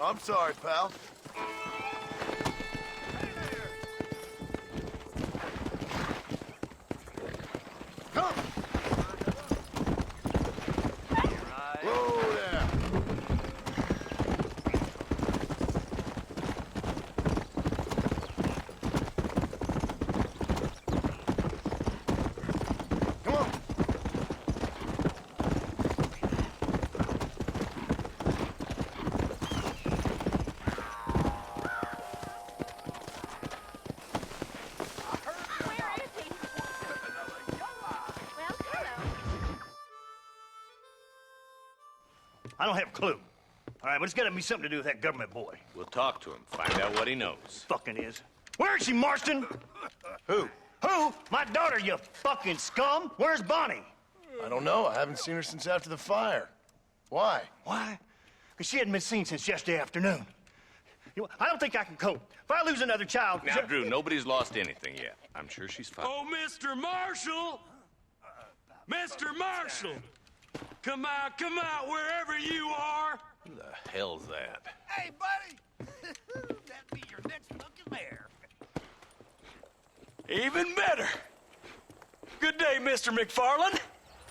I'm sorry, pal. Come! Whoa there! Come on! I don't have a clue. All right, but it's gotta be something to do with that government boy. We'll talk to him, find out what he knows. Fucking is. Where is she, Marston? Who? Who? My daughter, you fucking scum. Where's Bonnie? I don't know. I haven't seen her since after the fire. Why? Why? Because she hadn't been seen since yesterday afternoon. You know, I don't think I can cope. If I lose another child... Now, Drew, nobody's lost anything yet. I'm sure she's fine. Oh, Mr. Marshall! Mr. Marshall! Come out, wherever you are! Who the hell's that? Hey, buddy! That'd be your next looking mare. Even better! Good day, Mr. McFarland.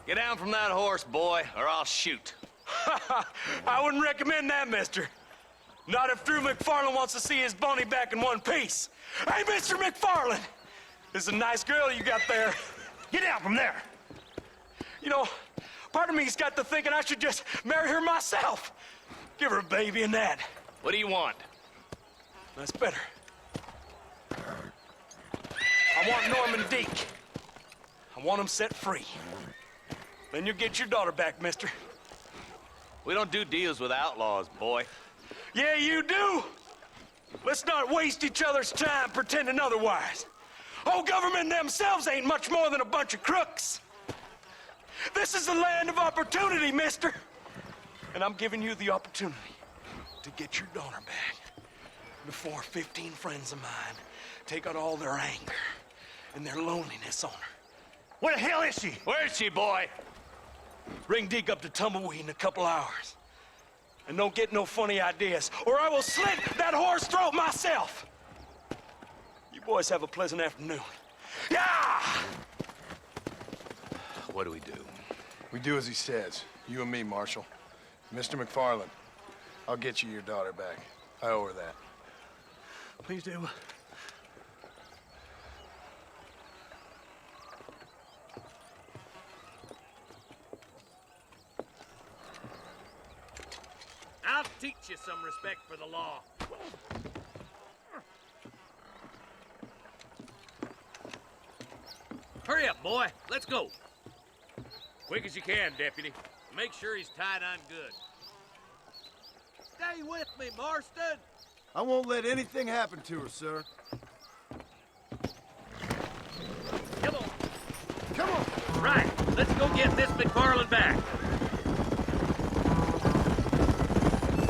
Get down from that horse, boy, or I'll shoot. I wouldn't recommend that, mister. Not if Drew McFarland wants to see his Bonnie back in one piece. Hey, Mr. McFarland! This is a nice girl you got there. Get out from there! You know, part of me's got to thinking I should just marry her myself. Give her a baby and that. What do you want? That's better. I want Norman Deek. I want him set free. Then you'll get your daughter back, mister. We don't do deals with outlaws, boy. Yeah, you do. Let's not waste each other's time pretending otherwise. Oh, government themselves ain't much more than a bunch of crooks. This is the land of opportunity, mister. And I'm giving you the opportunity to get your daughter back before 15 friends of mine take out all their anger and their loneliness on her. Where the hell is she? Where is she, boy? Bring Deke up to Tumbleweed in a couple hours. And don't get no funny ideas, or I will slit that horse throat myself. You boys have a pleasant afternoon. Yeah! What do we do? We do as he says. You and me, Marshal. Mr. McFarland, I'll get you your daughter back. I owe her that. Please do. I'll teach you some respect for the law. Hurry up, boy. Let's go. Quick as you can, deputy. Make sure he's tied on good. Stay with me, Marston. I won't let anything happen to her, sir. Come on. Come on! Right. Let's go get this McFarland back.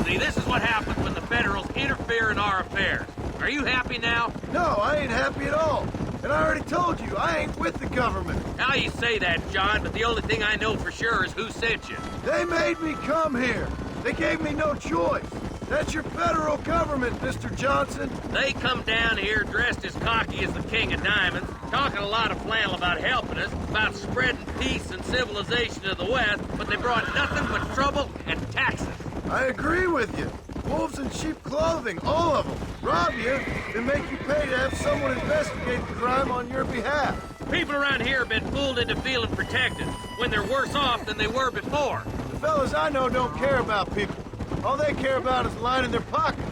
See, this is what happens when the Federals interfere in our affairs. Are you happy now? No, I ain't happy at all. And I already told you, I ain't with the government. Now you say that, John, but the only thing I know for sure is who sent you. They made me come here. They gave me no choice. That's your federal government, Mr. Johnson. They come down here dressed as cocky as the King of Diamonds, talking a lot of flannel about helping us, about spreading peace and civilization to the West, but they brought nothing but trouble and taxes. I agree with you. Wolves in sheep clothing, all of them. Rob you, then make you pay to have someone investigate the crime on your behalf. People around here have been fooled into feeling protected, when they're worse off than they were before. The fellas I know don't care about people. All they care about is lining their pockets.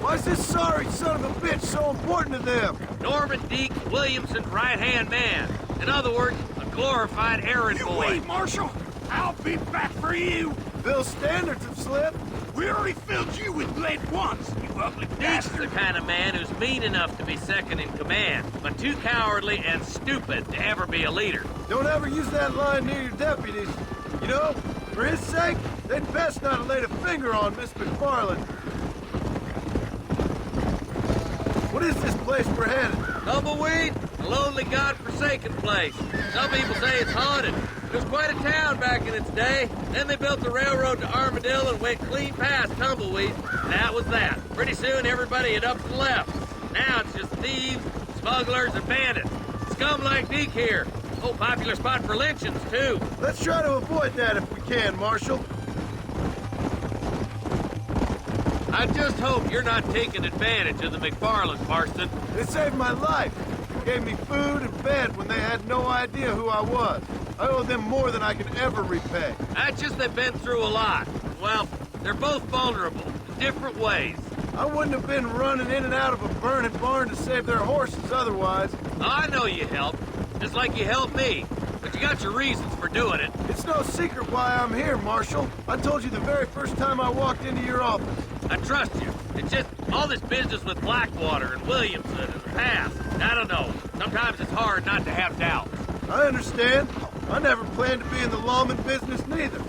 Why's this sorry son of a bitch so important to them? Norman Deek Williamson's right-hand man. In other words, a glorified errand boy. Wait, Marshal! I'll be back for you! Bill's standards have slipped. We already filled you with lead once, you ugly Deek's bastard! the kind of man who's mean enough to be second in command, but too cowardly and stupid to ever be a leader. Don't ever use that line near your deputies. You know, for his sake, they'd best not have laid a finger on Miss McFarland. What is this place we're headed? Tumbleweed, a lonely, god-forsaken place. Some people say it's haunted. It was quite a town back in its day. Then they built the railroad to Armadillo and went clean past Tumbleweed. That was that. Pretty soon, everybody had up and left. Now it's just thieves, smugglers, and bandits. Scum like Deke here. Oh, popular spot for lynchings, too. Let's try to avoid that if we can, Marshal. I just hope you're not taking advantage of the McFarlands, Marston. They saved my life. Gave me food and bed when they had no idea who I was. I owe them more than I can ever repay. That's just they've been through a lot. Well, they're both vulnerable in different ways. I wouldn't have been running in and out of a burning barn to save their horses otherwise. I know you helped, just like you helped me. But you got your reasons for doing it. It's no secret why I'm here, Marshal. I told you the very first time I walked into your office. I trust you. It's just all this business with Blackwater and Williamson in the past. I don't know. Sometimes it's hard not to have doubts. I understand. I never planned to be in the lawman business neither.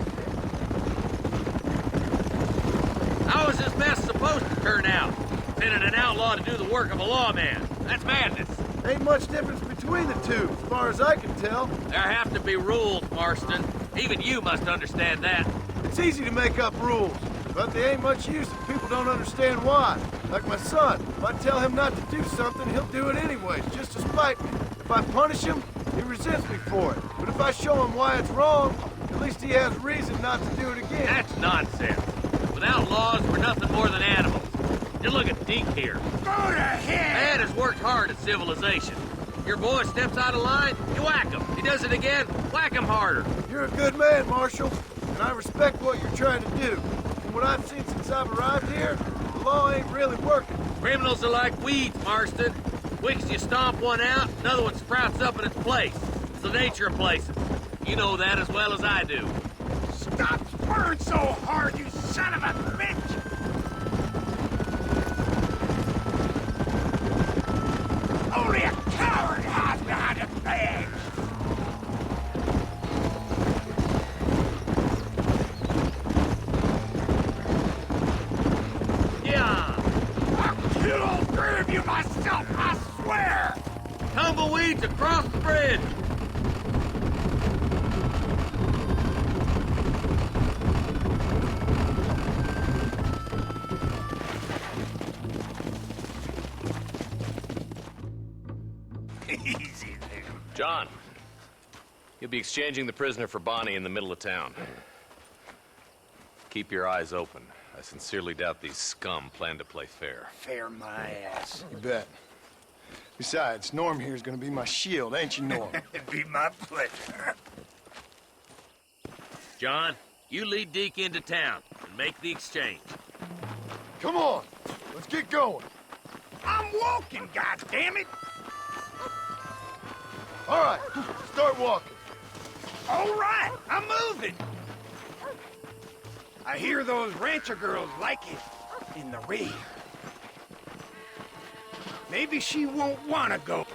How is this mess supposed to turn out? Sending an outlaw to do the work of a lawman. That's madness. Ain't much difference between the two, as far as I can tell. There have to be rules, Marston. Even you must understand that. It's easy to make up rules, but they ain't much use if people don't understand why. Like my son. If I tell him not to do something, he'll do it anyways, just to spite me. If I punish him, he resents me for it. But if I show him why it's wrong, at least he has reason not to do it again. That's nonsense. Without laws, we're nothing more than animals. Just look at Deke here. Go to hell! Man has worked hard at civilization. Your boy steps out of line, you whack him. He does it again, whack him harder. You're a good man, Marshal, and I respect what you're trying to do. From what I've seen since I've arrived here, the law ain't really working. Criminals are like weeds, Marston. Quick you stomp one out, another one sprouts up in its place. It's the nature of places. You know that as well as I do. Stop spurring so hard, you son of a bitch! Only a coward hides behind a badge! Yeah! I'll kill all three of you myself, I swear! Tumbleweeds across the bridge! Easy there. John, you'll be exchanging the prisoner for Bonnie in the middle of town. Keep your eyes open. I sincerely doubt these scum plan to play fair. Fair my ass. You bet. Besides, Norm here's gonna be my shield, ain't you, Norm? It'd be my pleasure. John, you lead Deke into town and make the exchange. Come on, let's get going. I'm walking, goddammit! All right, start walking. All right, I'm moving. I hear those rancher girls like it in the rear. Maybe she won't want to go.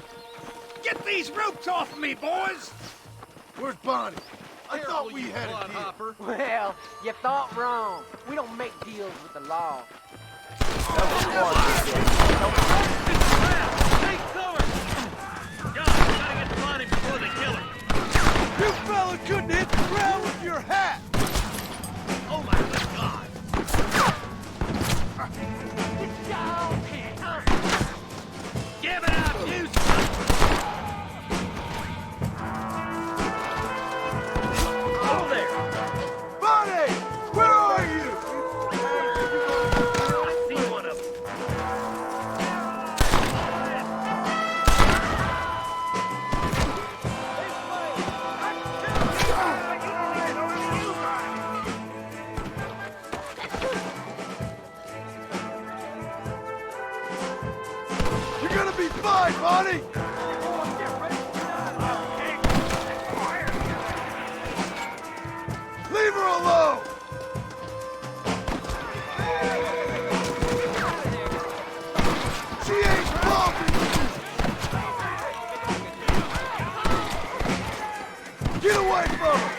Get these ropes off me, boys! Where's Bonnie? I thought we had a deal. Well, you thought wrong. We don't make deals with the law. Take cover! John, we gotta get to Bonnie before they kill her. You fella couldn't hit the ground with your hat! Oh my good God! Give it up, you son! Over there! Bonnie! Where are you? I see one of them. You're gonna be fine, Bonnie! Leave her alone! She ain't talking! Get away from her!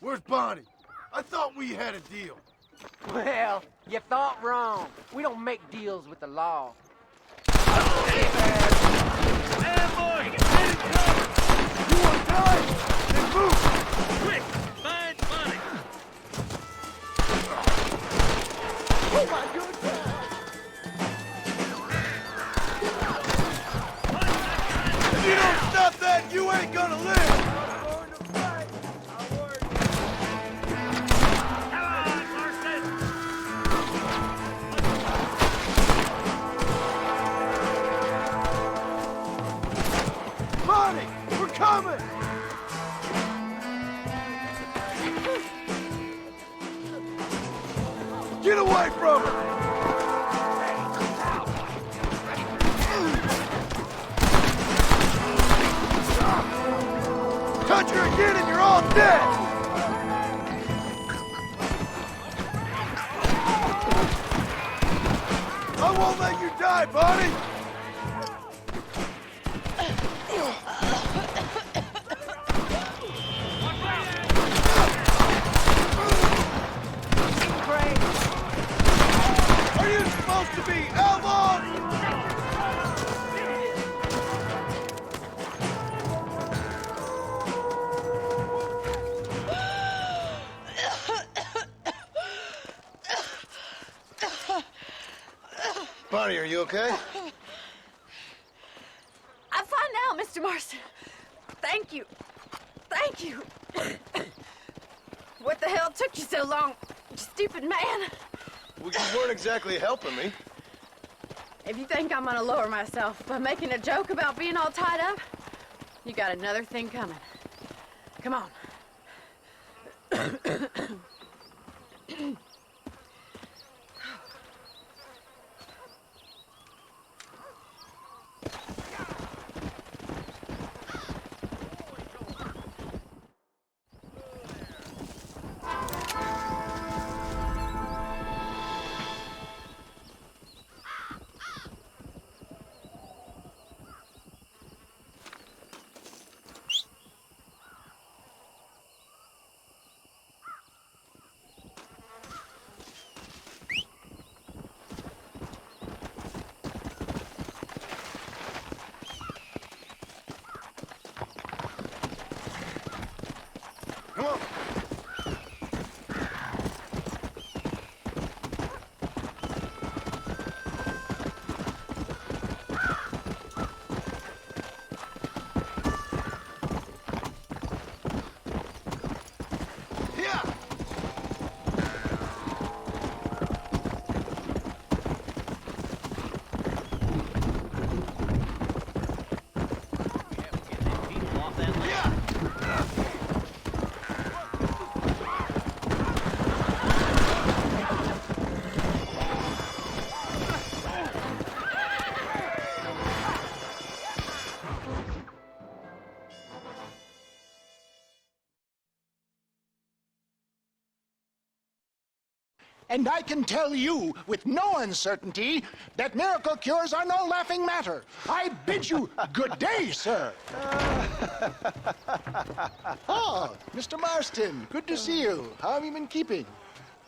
Where's Bonnie? I thought we had a deal. Well, you thought wrong. We don't make deals with the law. You want time? Then move! Quick, find money. Oh my goodness! If you don't stop that, you ain't gonna live! Bonnie, we're coming! Get away from her! Touch her again and you're all dead! I won't let you die, Bonnie! Are you supposed to be outlaws? Bonnie, are you okay? I'm fine now, Mr. Marston. Thank you. Thank you. What the hell took you so long, you stupid man? Well, you weren't exactly helping me. If you think I'm gonna lower myself by making a joke about being all tied up, you got another thing coming. Come on. Come on. Yeah. And I can tell you with no uncertainty that miracle cures are no laughing matter. I bid you good day, sir. Oh, Mr. Marston, good to see you. How have you been keeping?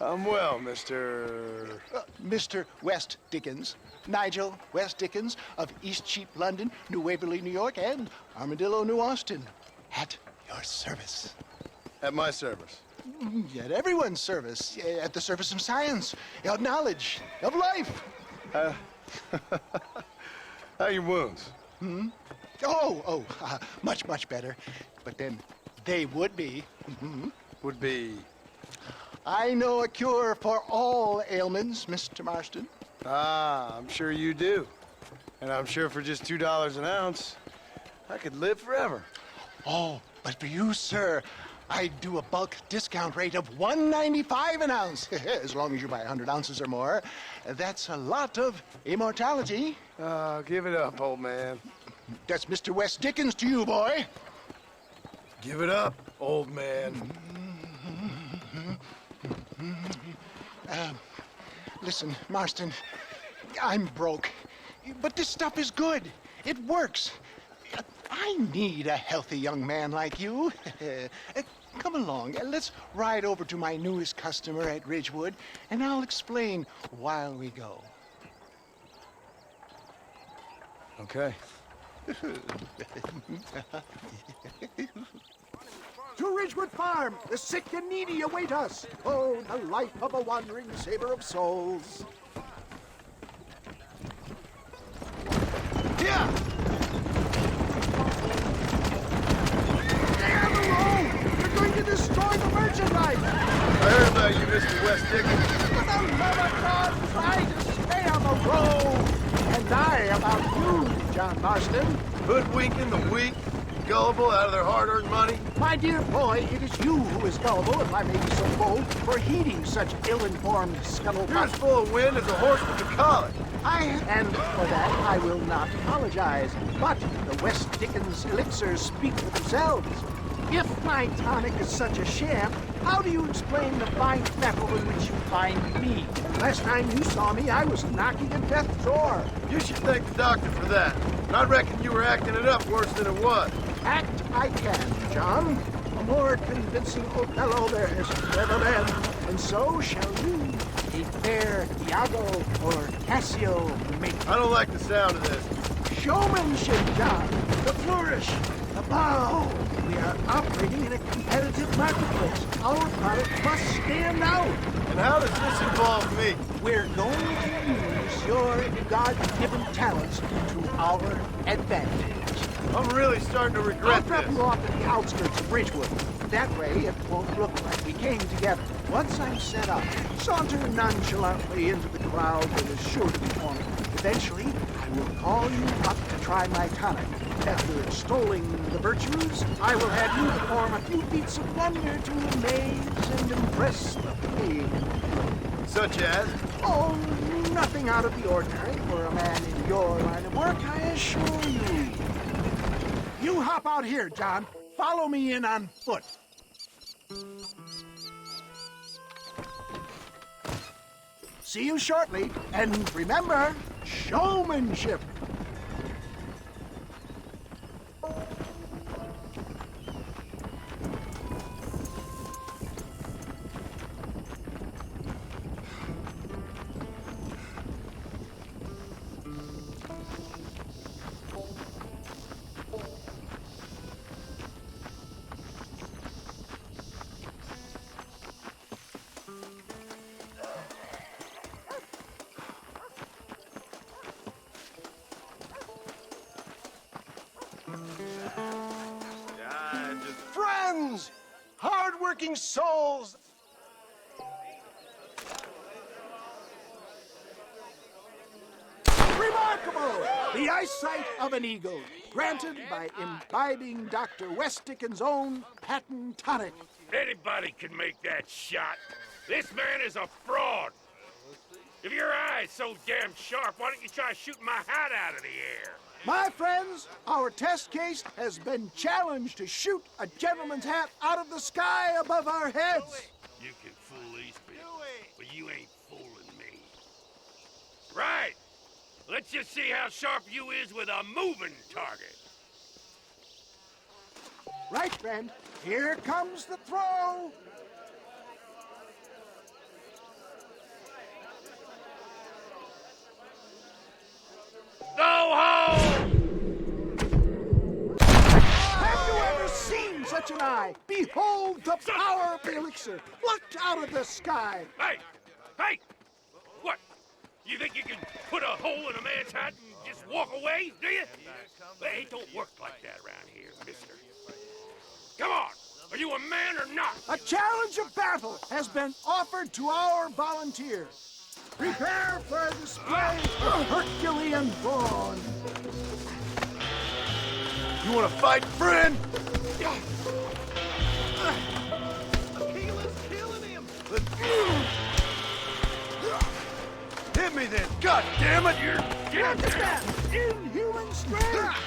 I'm well, Mr. Mr. West Dickens, Nigel West Dickens of East Cheap, London, New Waverly, New York, and Armadillo, New Austin. At your service. At my service. At everyone's service. At the service of science, of knowledge, of life. How are your wounds? Much, much better. But then they would be. Would be... I know a cure for all ailments, Mr. Marston. Ah, I'm sure you do. And I'm sure for just $2 an ounce, I could live forever. Oh, but for you, sir, I do a bulk discount rate of $1.95 an ounce. As long as you buy 100 ounces or more. That's a lot of immortality. Give it up, old man. That's Mr. West Dickens to you, boy. Give it up, old man. Listen, Marston, I'm broke, but this stuff is good. It works. I need a healthy young man like you. Come along, and let's ride over to my newest customer at Ridgewood, and I'll explain while we go. Okay. To Ridgewood Farm, the sick and needy await us. Oh, the life of a wandering saver of souls. Yeah! Stay on the road! They're going to destroy the merchandise! I heard about you, Mr. West Dickens. For the love of God, try to stay on the road! And I about you, John Marston. Hoodwinking the weak, gullible out of their hard-earned money. My dear boy, it is you who is gullible, if I may be so bold, for heeding such ill-informed You're scuttlebutt. as full of wind as a horse with a collar. And for that I will not apologize. But the West Dickens elixirs speak for themselves. If my tonic is such a sham, how do you explain the fine metal in which you find me? Last time you saw me, I was knocking at death's door. You should thank the doctor for that. And I reckon you were acting it up worse than it was. Act I can, John. A more convincing Othello there has never been. And so shall you, a fair Iago or Cassio make. I don't like the sound of this. Showmanship, John. The flourish, the bow. We are operating in a competitive marketplace. Our product must stand out. And how does this involve me? We're going to use your God-given talents to our advantage. I'm really starting to I'll regret drop this. you off at the outskirts of Ridgewood. That way, it won't look like we came together. Once I'm set up, saunter nonchalantly into the crowd that is sure to be forming. Eventually, I will call you up to try my tonic. After extolling the virtues, I will have you perform a few feats of wonder to amaze and impress the pig. Such as? Oh, nothing out of the ordinary for a man in your line of work, I assure you. You hop out here, John. Follow me in on foot. See you shortly, and remember, showmanship. Friends! Hard-working souls! Remarkable! The eyesight of an eagle, granted by imbibing Dr. West Dickens' own patent tonic. Anybody can make that shot. This man is a fraud. If your eye's so damn sharp, why don't you try shooting my hat out of the air? My friends, our test case has been challenged to shoot a gentleman's hat out of the sky above our heads. You can fool these people, but you ain't fooling me. Right. Let's just see how sharp you is with a moving target. Right, friend. Here comes the throw. Go home! Have you ever seen such an eye? Behold the power of the elixir, plucked out of the sky. Hey! Hey! What? You think you can put a hole in a man's hat and just walk away, do you? Hey, it don't work like that around here, mister. Come on! Are you a man or not? A challenge of battle has been offered to our volunteers. Prepare for a display of Herculean brawn. You want to fight, friend? Tequila's killing him. Hit me then, God damn it! Look at that! Inhuman strength!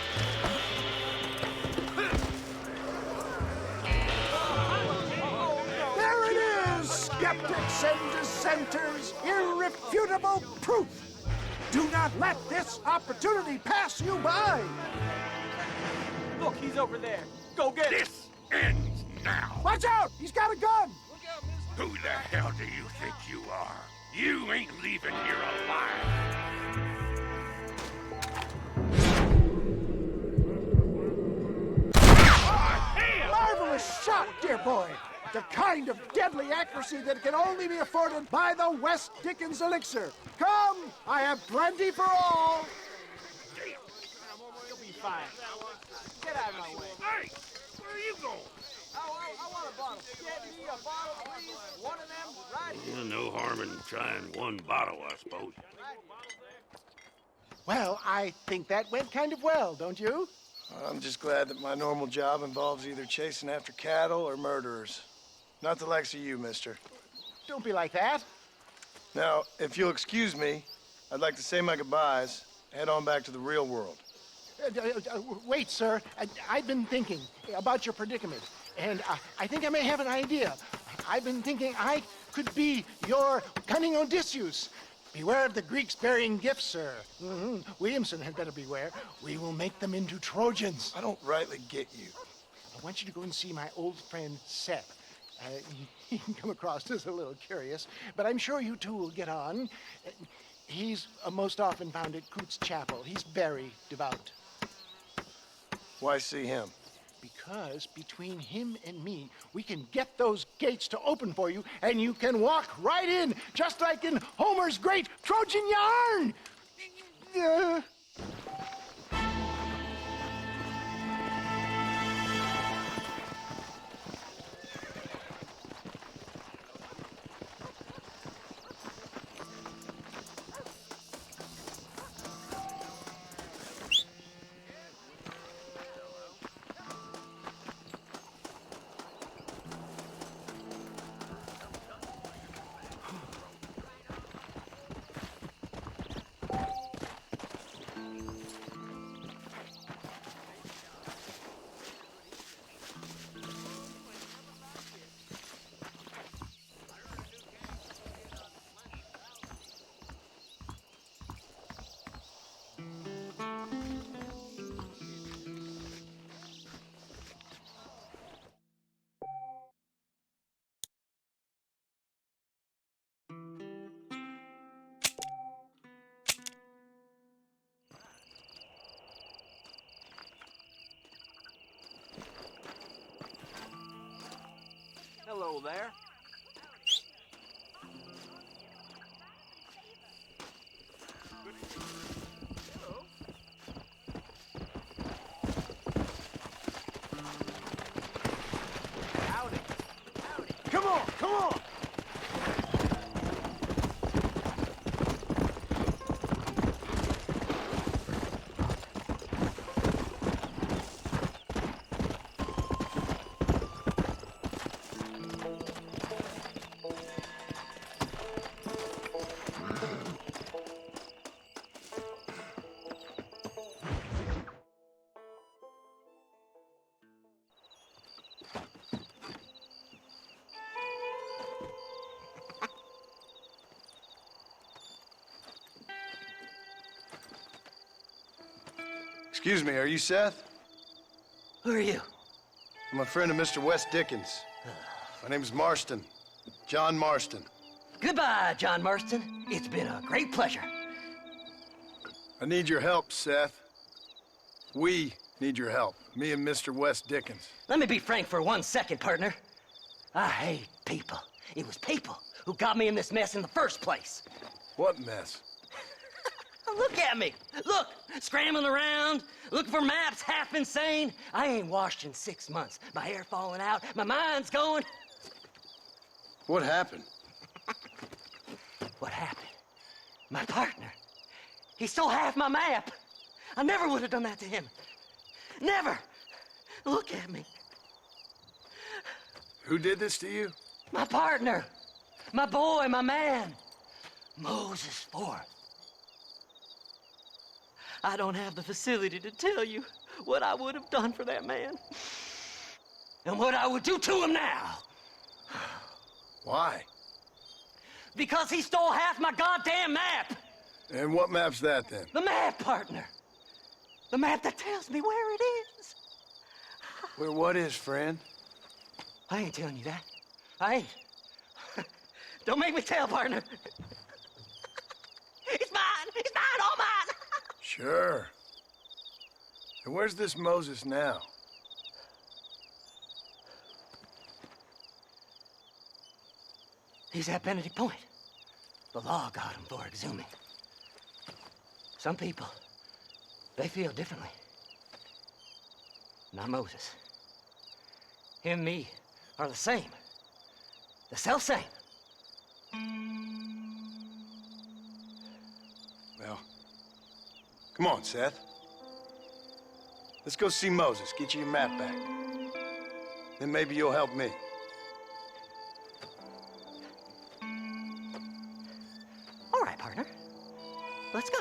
There it is, skeptics and dissenters, irrefutable proof. Do not let this opportunity pass you by. Look, he's over there. Go get him. This ends now. Watch out! He's got a gun! Who the hell do you think you are? You ain't leaving here alive. Marvelous shot, dear boy. The kind of deadly accuracy that can only be afforded by the West Dickens elixir. Come, I have plenty for all. You'll be fine. Get out of my way. Hey, where are you going? I want a bottle. Get me a bottle, please. One of them right here. No harm in trying one bottle, I suppose. Well, I think that went kind of well, don't you? I'm just glad that my normal job involves either chasing after cattle or murderers. Not the likes of you, mister. Don't be like that. Now, if you'll excuse me, I'd like to say my goodbyes, head on back to the real world. Wait, sir. I've been thinking about your predicament, and I think I may have an idea. I've been thinking I could be your cunning Odysseus. Beware of the Greeks bearing gifts, sir. Williamson had better beware. We will make them into Trojans. I don't rightly get you. I want you to go and see my old friend Seth. He can come across as a little curious, but I'm sure you two will get on. He's most often found at Coots Chapel. He's very devout. Why see him? Because between him and me, we can get those gates to open for you, and you can walk right in, just like in Homer's great Trojan yarn! Hello there. Howdy. Howdy. Come on, come on! Excuse me, are you Seth? Who are you? I'm a friend of Mr. West Dickens. My name's Marston. John Marston. Goodbye, John Marston. It's been a great pleasure. I need your help, Seth. We need your help. Me and Mr. West Dickens. Let me be frank for 1 second, partner. I hate people. It was people who got me in this mess in the first place. What mess? Look at me. Look, scrambling around, looking for maps, half insane. I ain't washed in 6 months. My hair falling out, my mind's going. What happened? What happened? My partner. He stole half my map. I never would have done that to him. Never. Look at me. Who did this to you? My partner. My boy, my man. Moses Forth. I don't have the facility to tell you what I would have done for that man. And what I would do to him now. Why? Because he stole half my goddamn map. And what map's that, then? The map, partner. The map that tells me where it is. Where what is, friend? I ain't telling you that. I ain't. Don't make me tell, partner. It's mine! It's mine! All mine! Sure. And where's this Moses now? He's at Benedict Point. The law got him for exhuming. Some people, they feel differently. Not Moses. Him and me are the same. The self-same. Well, come on, Seth. Let's go see Moses, get you your map back. Then maybe you'll help me. All right, partner. Let's go.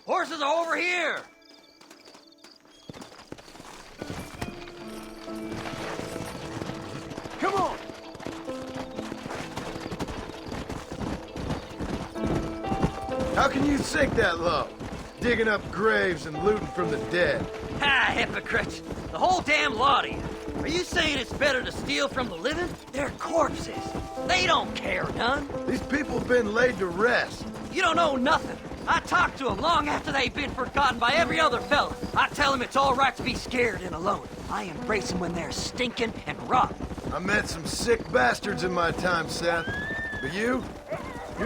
Horses are over here! Come on! How can you sink that low? Digging up graves and looting from the dead. Ha, hypocrites! The whole damn lot of you. Are you saying it's better to steal from the living? They're corpses. They don't care none. These people have been laid to rest. You don't know nothing. I talk to them long after they've been forgotten by every other fella. I tell them it's all right to be scared and alone. I embrace them when they're stinking and rotten. I met some sick bastards in my time, Seth. But you're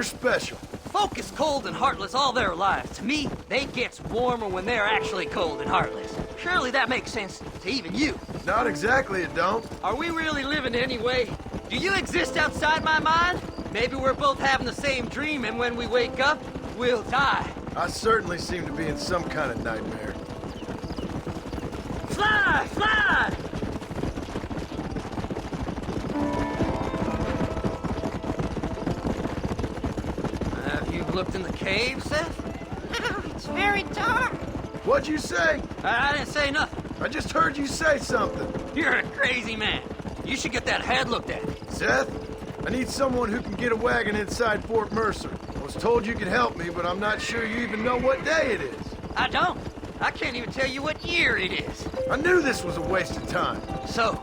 special. Folk is cold and heartless all their lives. To me, they gets warmer when they're actually cold and heartless. Surely that makes sense to even you. Not exactly, it don't. Are we really living anyway? Do you exist outside my mind? Maybe we're both having the same dream, and when we wake up, we'll die. I certainly seem to be in some kind of nightmare. Slide! Slide! Have you looked in the cave, Seth? It's very dark. What'd you say? I didn't say nothing. I just heard you say something. You're a crazy man. You should get that head looked at. Seth, I need someone who can get a wagon inside Fort Mercer. I was told you could help me, but I'm not sure you even know what day it is. I don't. I can't even tell you what year it is. I knew this was a waste of time. So,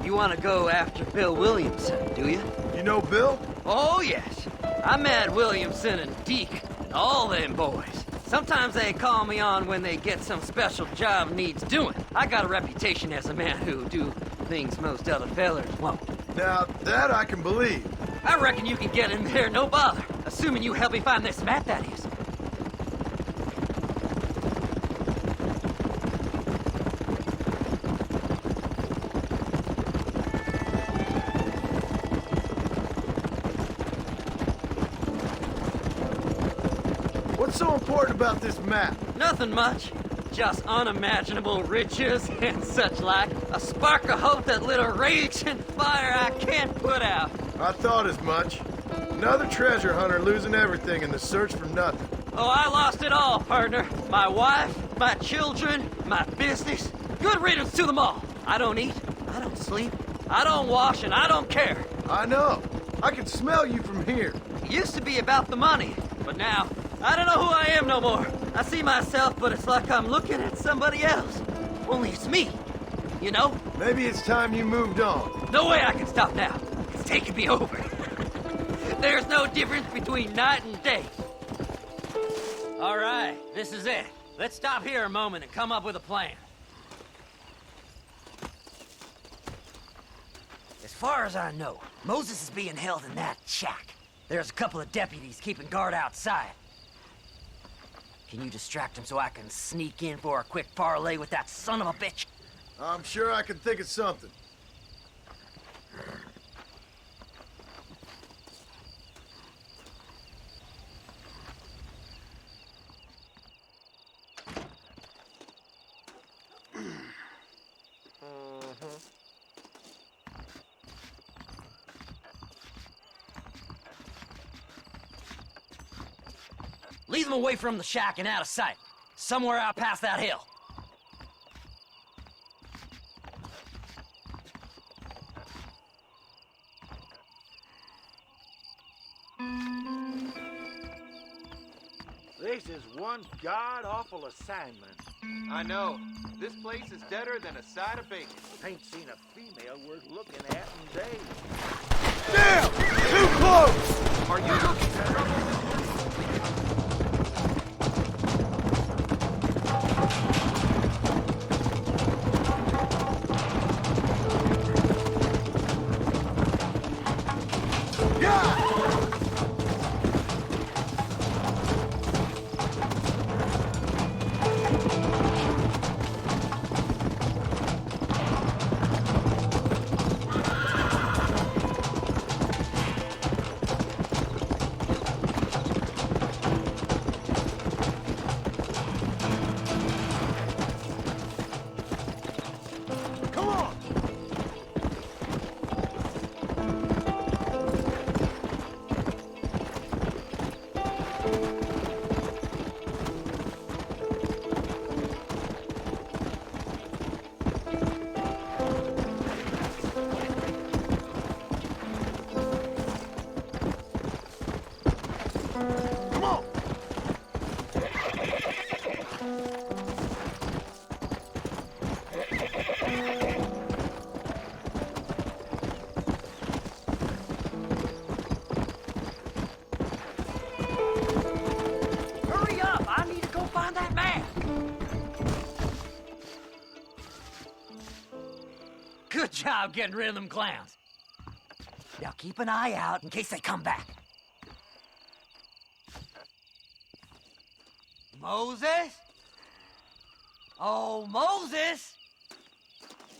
you want to go after Bill Williamson, do you? You know Bill? Oh, yes. I met Williamson and Deke and all them boys. Sometimes they call me on when they get some special job needs doing. I got a reputation as a man who do things most other fellers won't. Now, that I can believe. I reckon you can get in there, no bother. Assuming you help me find this map, that is. What's so important about this map? Nothing much. Just unimaginable riches and such like. A spark of hope that lit a raging fire I can't put out. I thought as much. Another treasure hunter losing everything in the search for nothing. Oh, I lost it all, partner. My wife, my children, my business. Good riddance to them all. I don't eat, I don't sleep, I don't wash, and I don't care. I know. I can smell you from here. It used to be about the money, but now, I don't know who I am no more. I see myself, but it's like I'm looking at somebody else. Only it's me, you know? Maybe it's time you moved on. No way I can stop now. It's taking me over. There's no difference between night and day. All right, this is it. Let's stop here a moment and come up with a plan. As far as I know, Moses is being held in that shack. There's a couple of deputies keeping guard outside. Can you distract him so I can sneak in for a quick parlay with that son of a bitch? I'm sure I can think of something. Lead them away from the shack and out of sight. Somewhere out past that hill. This is one god-awful assignment. I know. This place is deader than a side of bacon. Ain't seen a female worth looking at in days. Damn! Too close! Are you looking for trouble? Good job getting rid of them clowns. Now keep an eye out in case they come back. Moses? Oh, Moses!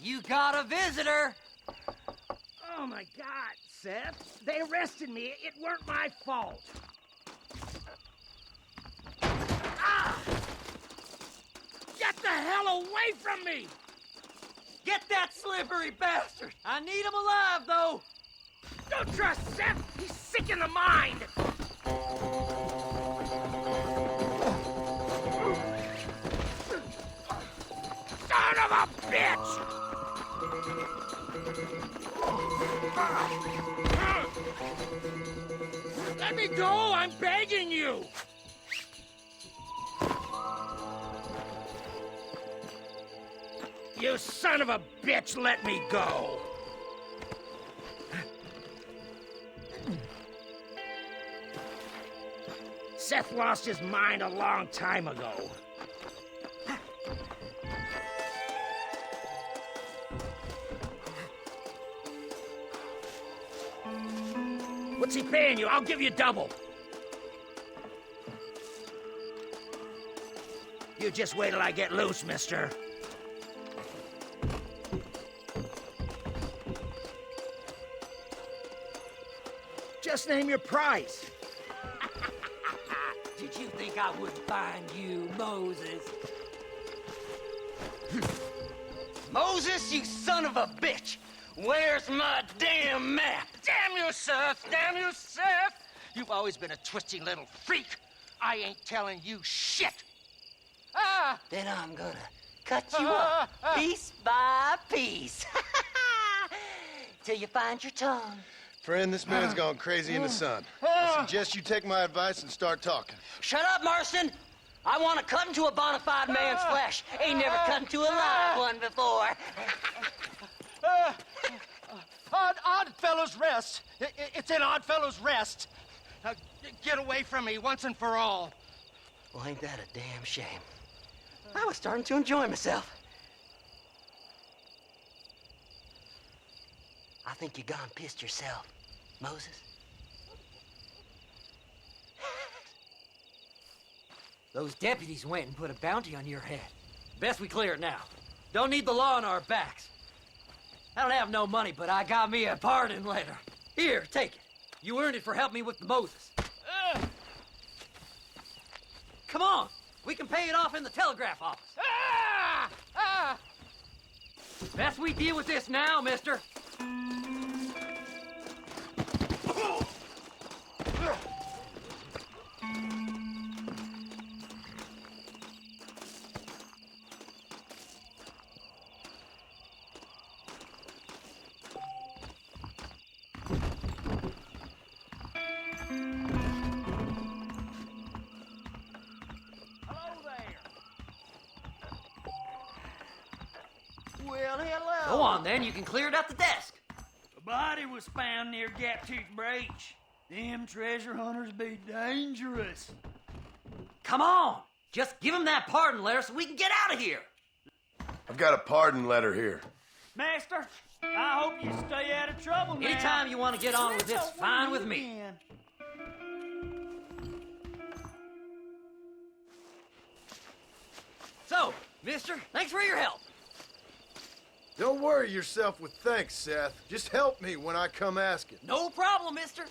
You got a visitor! Oh my God, Seth. They arrested me. It weren't my fault. Ah! Get the hell away from me! Get that slippery bastard! I need him alive, though! Don't trust Seth! He's sick in the mind! Son of a bitch! Let me go! I'm begging you! You son of a bitch, let me go! Seth lost his mind a long time ago. What's he paying you? I'll give you double. You just wait till I get loose, mister. Just name your price. Did you think I wouldn't find you, Moses? Moses, you son of a bitch! Where's my damn map? Damn you, Seth! Damn you, Seth! You've always been a twisty little freak. I ain't telling you shit. Ah! Then I'm gonna cut you up piece by piece. Till you find your tongue. Friend, this man's gone crazy in the sun. I suggest you take my advice and start talking. Shut up, Marston! I want to cut into a bona fide man's flesh. Ain't never cut into a live one before. Odd Fellow's Rest. It's in Odd Fellow's Rest. Now, get away from me once and for all. Well, ain't that a damn shame? I was starting to enjoy myself. I think you gone pissed yourself, Moses. Those deputies went and put a bounty on your head. Best we clear it now. Don't need the law on our backs. I don't have no money, but I got me a pardon letter. Here, take it. You earned it for helping me with the Moses. Come on. We can pay it off in the telegraph office. Best we deal with this now, mister. Well, hello. Go on, then. You can clear it up the desk. A body was found near Gaptooth Breach. Them treasure hunters be dangerous. Come on. Just give him that pardon letter so we can get out of here. I've got a pardon letter here. Master, I hope you stay out of trouble now. Anytime you want to get on with it's fine with me. Again. So, mister, thanks for your help. Don't worry yourself with thanks, Seth. Just help me when I come asking. No problem, mister.